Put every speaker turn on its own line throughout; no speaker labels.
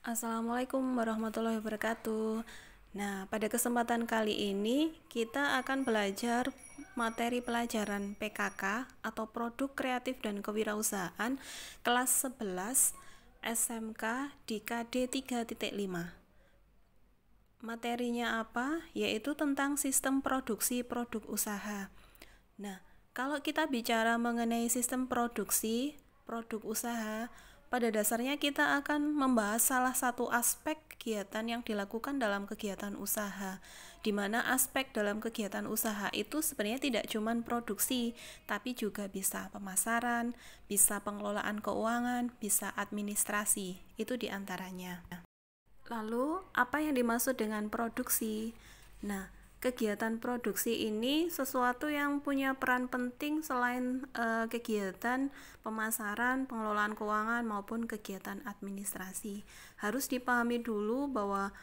Assalamualaikum warahmatullahi wabarakatuh. Nah, pada kesempatan kali ini kita akan belajar materi pelajaran PKK atau Produk Kreatif dan Kewirausahaan kelas 11 SMK di KD 3.5. Materinya apa? Yaitu tentang sistem produksi produk usaha. Nah, kalau kita bicara mengenai sistem produksi produk usaha, pada dasarnya kita akan membahas salah satu aspek kegiatan yang dilakukan dalam kegiatan usaha, di mana aspek dalam kegiatan usaha itu sebenarnya tidak cuma produksi, tapi juga bisa pemasaran, bisa pengelolaan keuangan, bisa administrasi, itu diantaranya. Lalu, apa yang dimaksud dengan produksi? Nah, kegiatan produksi ini sesuatu yang punya peran penting selain kegiatan pemasaran, pengelolaan keuangan maupun kegiatan administrasi. Harus dipahami dulu bahwa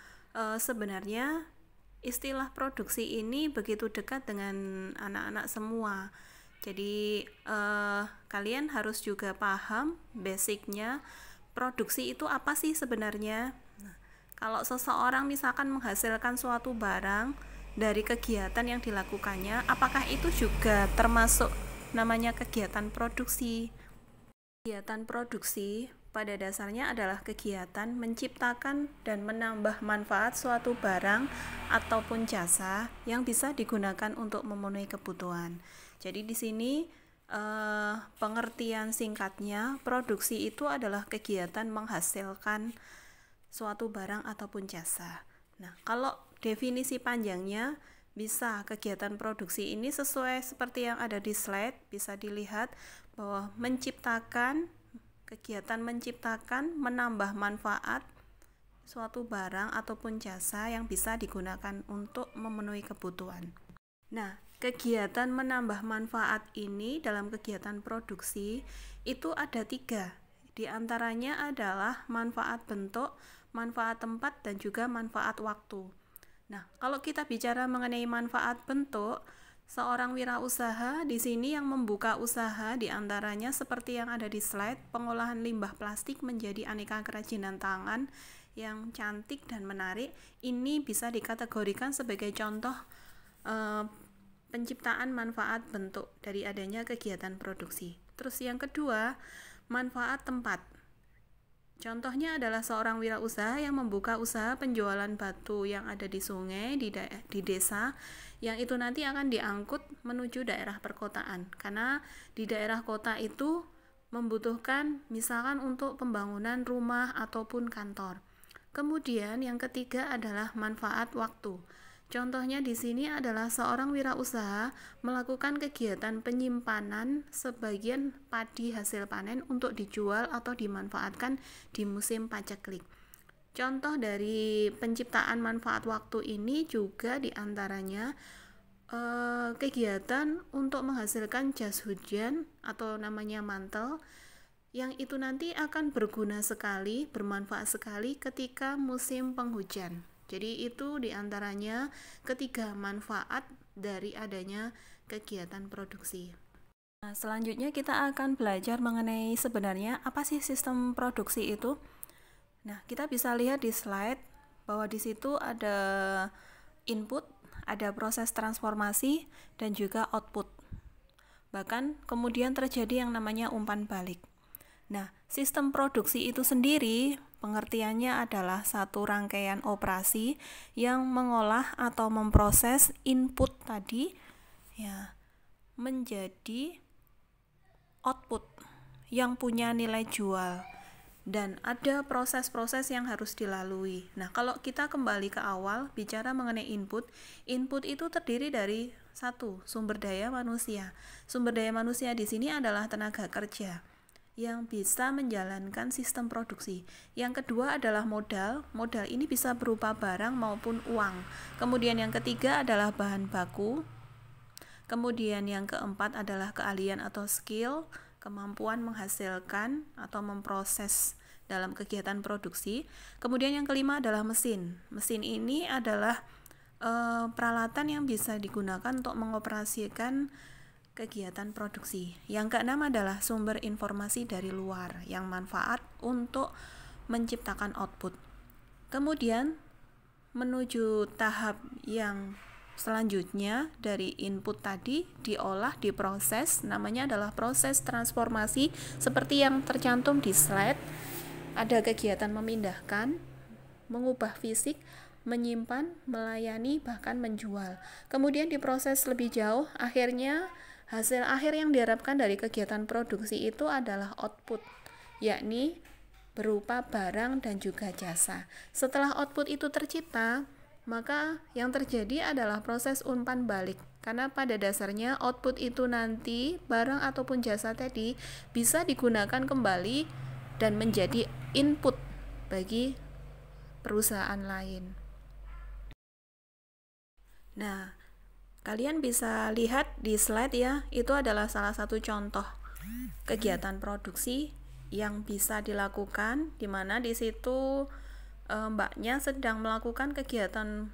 sebenarnya istilah produksi ini begitu dekat dengan anak-anak semua. Jadi kalian harus juga paham basicnya produksi itu apa sih sebenarnya. Kalau seseorang misalkan menghasilkan suatu barang dari kegiatan yang dilakukannya, apakah itu juga termasuk namanya kegiatan produksi? Kegiatan produksi pada dasarnya adalah kegiatan menciptakan dan menambah manfaat suatu barang ataupun jasa yang bisa digunakan untuk memenuhi kebutuhan. Jadi di sini pengertian singkatnya, produksi itu adalah kegiatan menghasilkan suatu barang ataupun jasa. Nah, kalau definisi panjangnya bisa kegiatan produksi ini sesuai seperti yang ada di slide, bisa dilihat bahwa kegiatan menciptakan, menambah manfaat suatu barang ataupun jasa yang bisa digunakan untuk memenuhi kebutuhan. Nah, kegiatan menambah manfaat ini dalam kegiatan produksi itu ada 3. Di antaranya adalah manfaat bentuk, manfaat tempat, dan juga manfaat waktu. Nah, kalau kita bicara mengenai manfaat bentuk, seorang wirausaha di sini yang membuka usaha di antaranya seperti yang ada di slide, pengolahan limbah plastik menjadi aneka kerajinan tangan yang cantik dan menarik. Ini bisa dikategorikan sebagai contoh penciptaan manfaat bentuk dari adanya kegiatan produksi. Terus yang kedua, manfaat tempat. Contohnya adalah seorang wirausaha yang membuka usaha penjualan batu yang ada di sungai di desa, yang itu nanti akan diangkut menuju daerah perkotaan, karena di daerah kota itu membutuhkan misalkan untuk pembangunan rumah ataupun kantor. Kemudian yang ketiga adalah manfaat waktu. Contohnya di sini adalah seorang wirausaha melakukan kegiatan penyimpanan sebagian padi hasil panen untuk dijual atau dimanfaatkan di musim paceklik. Contoh dari penciptaan manfaat waktu ini juga diantaranya kegiatan untuk menghasilkan jas hujan atau namanya mantel, yang itu nanti akan berguna sekali, bermanfaat sekali ketika musim penghujan. Jadi itu diantaranya ketiga manfaat dari adanya kegiatan produksi. Nah, selanjutnya kita akan belajar mengenai sebenarnya apa sih sistem produksi itu. Nah, kita bisa lihat di slide bahwa di situ ada input, ada proses transformasi, dan juga output. Bahkan kemudian terjadi yang namanya umpan balik. Nah, sistem produksi itu sendiri pengertiannya adalah satu rangkaian operasi yang mengolah atau memproses input tadi ya menjadi output yang punya nilai jual, dan ada proses-proses yang harus dilalui. Nah, kalau kita kembali ke awal bicara mengenai input itu terdiri dari satu, sumber daya manusia. Sumber daya manusia di sini adalah tenaga kerja yang bisa menjalankan sistem produksi. Yang kedua adalah modal. Modal ini bisa berupa barang maupun uang. Kemudian yang ketiga adalah bahan baku. Kemudian yang keempat adalah keahlian atau skill, kemampuan menghasilkan atau memproses dalam kegiatan produksi. Kemudian yang kelima adalah mesin. Mesin ini adalah peralatan yang bisa digunakan untuk mengoperasikan kegiatan produksi. Yang keenam adalah sumber informasi dari luar yang manfaat untuk menciptakan output. Kemudian menuju tahap yang selanjutnya dari input tadi diolah, diproses, namanya adalah proses transformasi seperti yang tercantum di slide. Ada kegiatan memindahkan, mengubah fisik, menyimpan, melayani, bahkan menjual. Kemudian diproses lebih jauh, akhirnya hasil akhir yang diharapkan dari kegiatan produksi itu adalah output, yakni berupa barang dan juga jasa. Setelah output itu tercipta, maka yang terjadi adalah proses umpan balik. Karena pada dasarnya output itu nanti barang ataupun jasa tadi bisa digunakan kembali dan menjadi input bagi perusahaan lain. Nah, kalian bisa lihat di slide ya, itu adalah salah satu contoh kegiatan produksi yang bisa dilakukan, di mana di situ mbaknya sedang melakukan kegiatan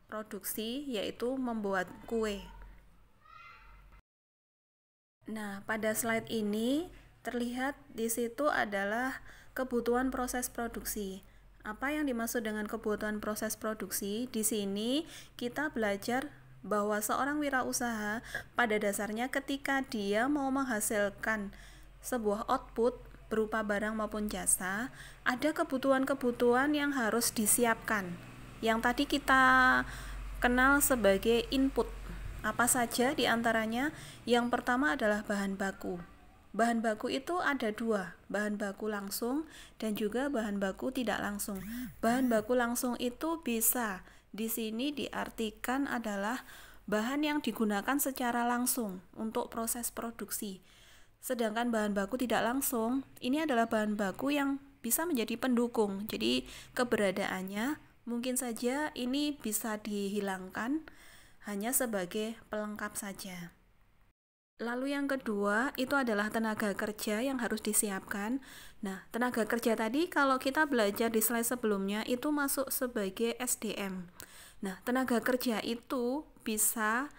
produksi yaitu membuat kue. Nah, pada slide ini terlihat di situ adalah kebutuhan proses produksi. Apa yang dimaksud dengan kebutuhan proses produksi? Di sini kita belajar bahwa seorang wirausaha pada dasarnya ketika dia mau menghasilkan sebuah output berupa barang maupun jasa, ada kebutuhan-kebutuhan yang harus disiapkan. Yang tadi kita kenal sebagai input. Apa saja diantaranya? Yang pertama adalah bahan baku. Bahan baku itu ada dua, bahan baku langsung dan juga bahan baku tidak langsung. Bahan baku langsung itu bisa di sini diartikan adalah bahan yang digunakan secara langsung untuk proses produksi. Sedangkan bahan baku tidak langsung, ini adalah bahan baku yang bisa menjadi pendukung. Jadi keberadaannya mungkin saja ini bisa dihilangkan hanya sebagai pelengkap saja. Lalu yang kedua itu adalah tenaga kerja yang harus disiapkan. Nah, tenaga kerja tadi kalau kita belajar di slide sebelumnya itu masuk sebagai SDM. Nah, tenaga kerja itu bisa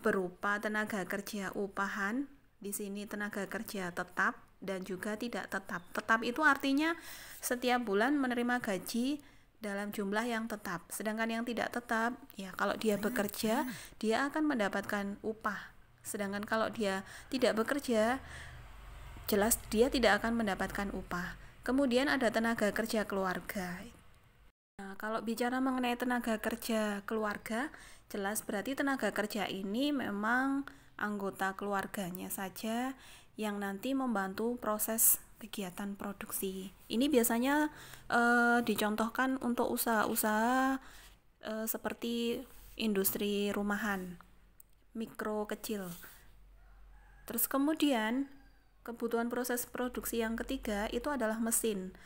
berupa tenaga kerja upahan. Di sini tenaga kerja tetap dan juga tidak tetap. Tetap itu artinya setiap bulan menerima gaji dalam jumlah yang tetap. Sedangkan yang tidak tetap, ya kalau dia bekerja, dia akan mendapatkan upah. Sedangkan kalau dia tidak bekerja, jelas dia tidak akan mendapatkan upah. Kemudian ada tenaga kerja keluarga. Nah, kalau bicara mengenai tenaga kerja keluarga, jelas berarti tenaga kerja ini memang anggota keluarganya saja yang nanti membantu proses kegiatan produksi. Ini biasanya dicontohkan untuk usaha-usaha seperti industri rumahan, mikro kecil. Terus kemudian kebutuhan proses produksi yang ketiga itu adalah mesin.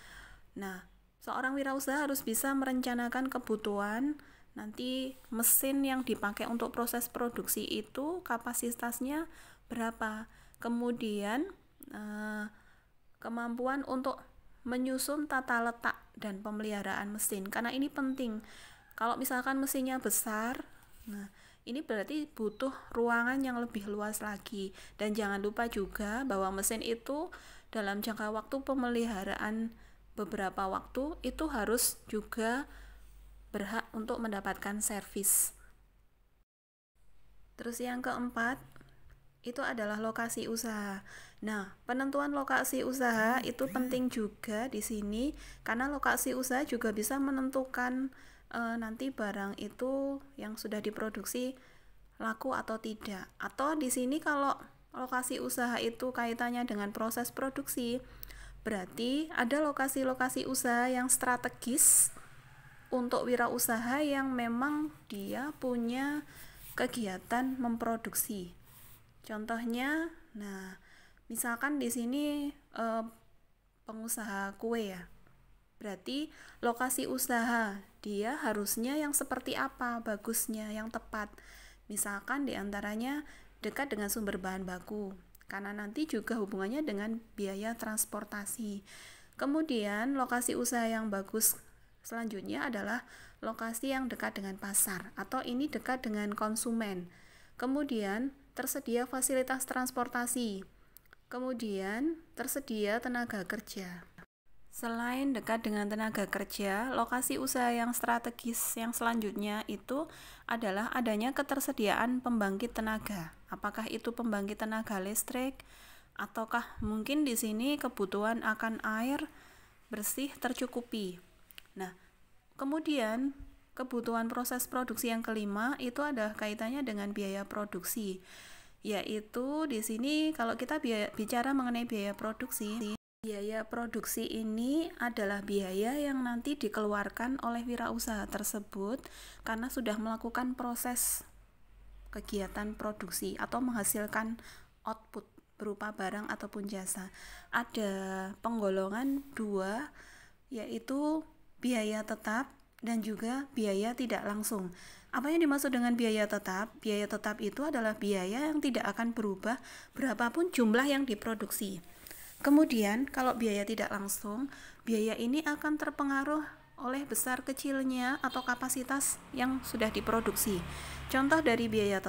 Nah, seorang wirausaha harus bisa merencanakan kebutuhan nanti mesin yang dipakai untuk proses produksi itu kapasitasnya berapa. Kemudian kemampuan untuk menyusun tata letak dan pemeliharaan mesin, karena ini penting. Kalau misalkan mesinnya besar, nah ini berarti butuh ruangan yang lebih luas lagi. Dan jangan lupa juga bahwa mesin itu dalam jangka waktu pemeliharaan beberapa waktu itu harus juga berhak untuk mendapatkan servis. Terus yang keempat itu adalah lokasi usaha. Nah, penentuan lokasi usaha itu penting juga di sini karena lokasi usaha juga bisa menentukan nanti barang itu yang sudah diproduksi laku atau tidak. Atau di sini kalau lokasi usaha itu kaitannya dengan proses produksi, berarti ada lokasi-lokasi usaha yang strategis untuk wirausaha yang memang dia punya kegiatan memproduksi. Contohnya, nah, misalkan di sini pengusaha kue ya. Berarti lokasi usaha dia harusnya yang seperti apa bagusnya, yang tepat. Misalkan diantaranya dekat dengan sumber bahan baku, karena nanti juga hubungannya dengan biaya transportasi. Kemudian lokasi usaha yang bagus selanjutnya adalah lokasi yang dekat dengan pasar atau ini dekat dengan konsumen. Kemudian tersedia fasilitas transportasi. Kemudian tersedia tenaga kerja. Selain dekat dengan tenaga kerja, lokasi usaha yang strategis yang selanjutnya itu adalah adanya ketersediaan pembangkit tenaga. Apakah itu pembangkit tenaga listrik, ataukah mungkin di sini kebutuhan akan air bersih tercukupi. Nah, kemudian kebutuhan proses produksi yang kelima itu ada kaitannya dengan biaya produksi. Yaitu di sini kalau kita bicara mengenai biaya produksi ini adalah biaya yang nanti dikeluarkan oleh wirausaha tersebut karena sudah melakukan proses kegiatan produksi atau menghasilkan output berupa barang ataupun jasa. Ada penggolongan dua, yaitu biaya tetap dan juga biaya tidak langsung. Apa yang dimaksud dengan biaya tetap? Biaya tetap itu adalah biaya yang tidak akan berubah berapapun jumlah yang diproduksi. Kemudian, kalau biaya tidak langsung, biaya ini akan terpengaruh oleh besar kecilnya atau kapasitas yang sudah diproduksi. Contoh dari biaya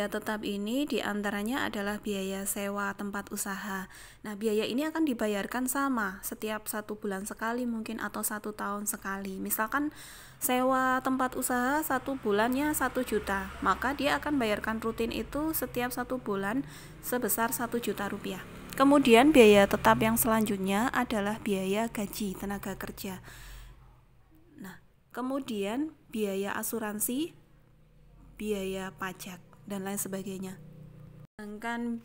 tetap ini diantaranya adalah biaya sewa tempat usaha. Nah, biaya ini akan dibayarkan sama setiap 1 bulan sekali mungkin atau 1 tahun sekali. Misalkan sewa tempat usaha 1 bulannya 1 juta, maka dia akan bayarkan rutin itu setiap 1 bulan sebesar 1 juta rupiah. Kemudian biaya tetap yang selanjutnya adalah biaya gaji tenaga kerja. Nah, kemudian biaya asuransi, biaya pajak, dan lain sebagainya. Sedangkan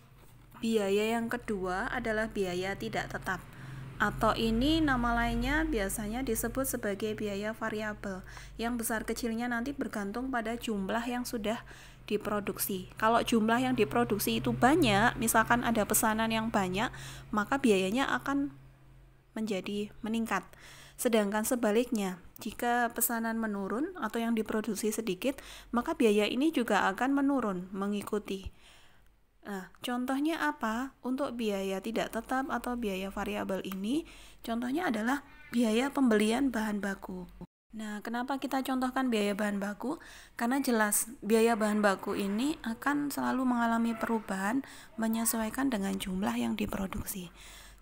biaya yang kedua adalah biaya tidak tetap, atau ini nama lainnya biasanya disebut sebagai biaya variabel, yang besar kecilnya nanti bergantung pada jumlah yang sudah diproduksi. Kalau jumlah yang diproduksi itu banyak, misalkan ada pesanan yang banyak, maka biayanya akan menjadi meningkat. Sedangkan sebaliknya, jika pesanan menurun atau yang diproduksi sedikit, maka biaya ini juga akan menurun mengikuti. Nah, contohnya apa? Untuk biaya tidak tetap atau biaya variabel ini, contohnya adalah biaya pembelian bahan baku. Nah, kenapa kita contohkan biaya bahan baku? Karena jelas biaya bahan baku ini akan selalu mengalami perubahan menyesuaikan dengan jumlah yang diproduksi.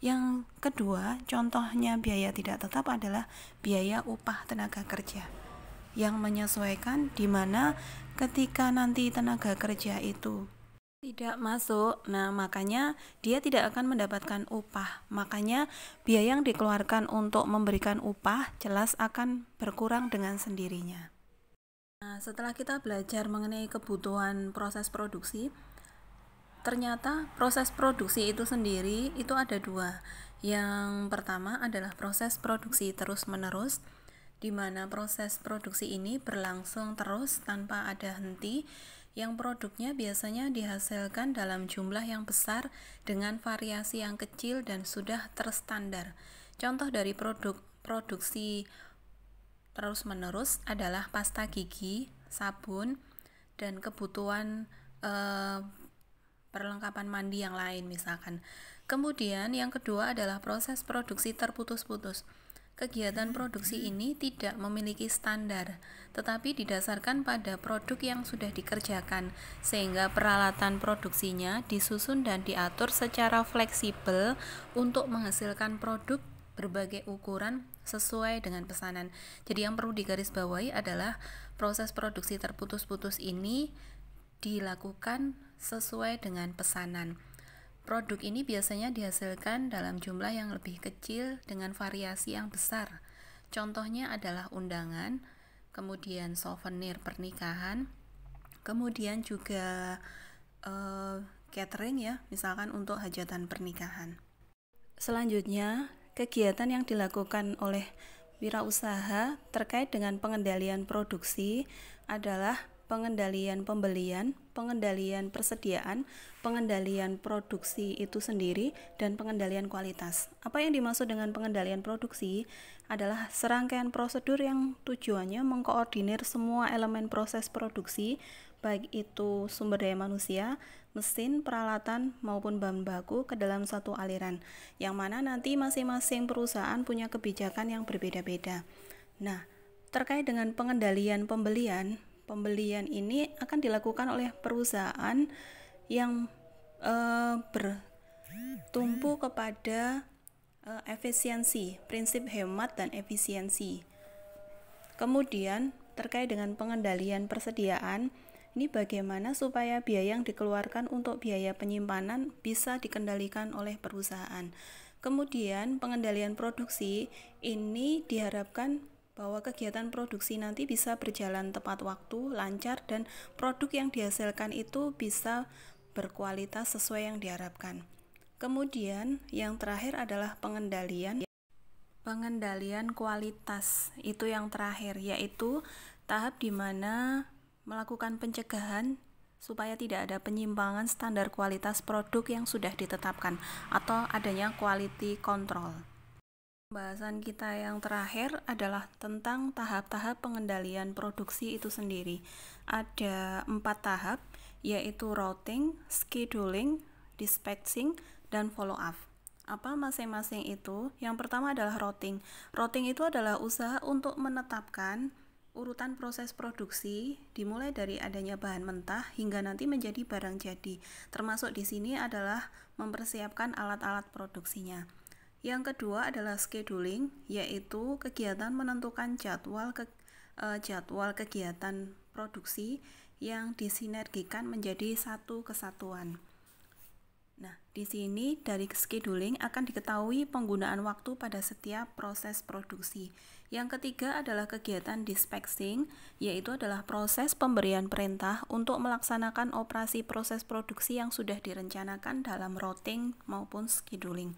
Yang kedua, contohnya biaya tidak tetap adalah biaya upah tenaga kerja yang menyesuaikan, di mana ketika nanti tenaga kerja itu tidak masuk, nah makanya dia tidak akan mendapatkan upah. Makanya biaya yang dikeluarkan untuk memberikan upah jelas akan berkurang dengan sendirinya. Nah, setelah kita belajar mengenai kebutuhan proses produksi, ternyata proses produksi itu sendiri itu ada dua. Yang pertama adalah proses produksi terus-menerus, di mana proses produksi ini berlangsung terus tanpa ada henti, yang produknya biasanya dihasilkan dalam jumlah yang besar dengan variasi yang kecil dan sudah terstandar. Contoh dari produksi terus-menerus adalah pasta gigi, sabun, dan kebutuhan perlengkapan mandi yang lain misalkan. Kemudian yang kedua adalah proses produksi terputus-putus. Kegiatan produksi ini tidak memiliki standar, tetapi didasarkan pada produk yang sudah dikerjakan, sehingga peralatan produksinya disusun dan diatur secara fleksibel untuk menghasilkan produk berbagai ukuran sesuai dengan pesanan. Jadi yang perlu digarisbawahi adalah proses produksi terputus-putus ini dilakukan sesuai dengan pesanan. Produk ini biasanya dihasilkan dalam jumlah yang lebih kecil dengan variasi yang besar. Contohnya adalah undangan, kemudian souvenir pernikahan, kemudian juga catering ya, misalkan untuk hajatan pernikahan. Selanjutnya, kegiatan yang dilakukan oleh wirausaha terkait dengan pengendalian produksi adalah pengendalian pembelian, pengendalian persediaan, pengendalian produksi itu sendiri, dan pengendalian kualitas. Apa yang dimaksud dengan pengendalian produksi adalah serangkaian prosedur yang tujuannya mengkoordinir semua elemen proses produksi, baik itu sumber daya manusia, mesin, peralatan, maupun bahan baku ke dalam satu aliran, yang mana nanti masing-masing perusahaan punya kebijakan yang berbeda-beda. Nah, terkait dengan pengendalian pembelian ini akan dilakukan oleh perusahaan yang bertumpu kepada efisiensi, prinsip hemat dan efisiensi. Kemudian terkait dengan pengendalian persediaan, ini bagaimana supaya biaya yang dikeluarkan untuk biaya penyimpanan bisa dikendalikan oleh perusahaan. Kemudian pengendalian produksi ini diharapkan bahwa kegiatan produksi nanti bisa berjalan tepat waktu, lancar, dan produk yang dihasilkan itu bisa berkualitas sesuai yang diharapkan. Kemudian yang terakhir adalah pengendalian kualitas. Itu yang terakhir, yaitu tahap di mana melakukan pencegahan supaya tidak ada penyimpangan standar kualitas produk yang sudah ditetapkan atau adanya quality control. Pembahasan kita yang terakhir adalah tentang tahap-tahap pengendalian produksi itu sendiri. Ada 4 tahap, yaitu routing, scheduling, dispatching, dan follow up. Apa masing-masing itu? Yang pertama adalah routing. Routing itu adalah usaha untuk menetapkan urutan proses produksi dimulai dari adanya bahan mentah hingga nanti menjadi barang jadi. Termasuk di sini adalah mempersiapkan alat-alat produksinya. Yang kedua adalah scheduling, yaitu kegiatan menentukan jadwal kegiatan produksi yang disinergikan menjadi satu kesatuan. Nah, di sini dari scheduling akan diketahui penggunaan waktu pada setiap proses produksi. Yang ketiga adalah kegiatan dispatching, yaitu adalah proses pemberian perintah untuk melaksanakan operasi proses produksi yang sudah direncanakan dalam routing maupun scheduling.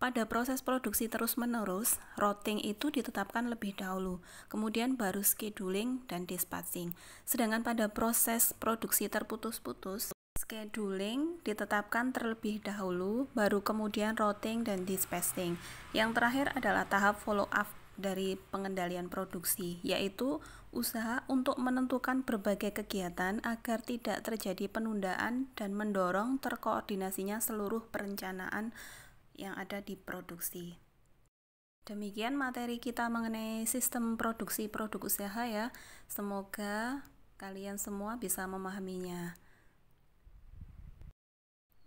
Pada proses produksi terus-menerus, routing itu ditetapkan lebih dahulu, kemudian baru scheduling dan dispatching. Sedangkan pada proses produksi terputus-putus, scheduling ditetapkan terlebih dahulu, baru kemudian routing dan dispatching. Yang terakhir adalah tahap follow up dari pengendalian produksi, yaitu usaha untuk menentukan berbagai kegiatan agar tidak terjadi penundaan dan mendorong terkoordinasinya seluruh perencanaan yang ada di produksi. Demikian materi kita mengenai sistem produksi produk usaha ya. Semoga kalian semua bisa memahaminya.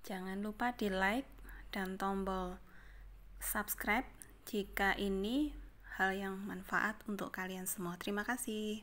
Jangan lupa di like dan tombol subscribe jika ini hal yang manfaat untuk kalian semua. Terima kasih.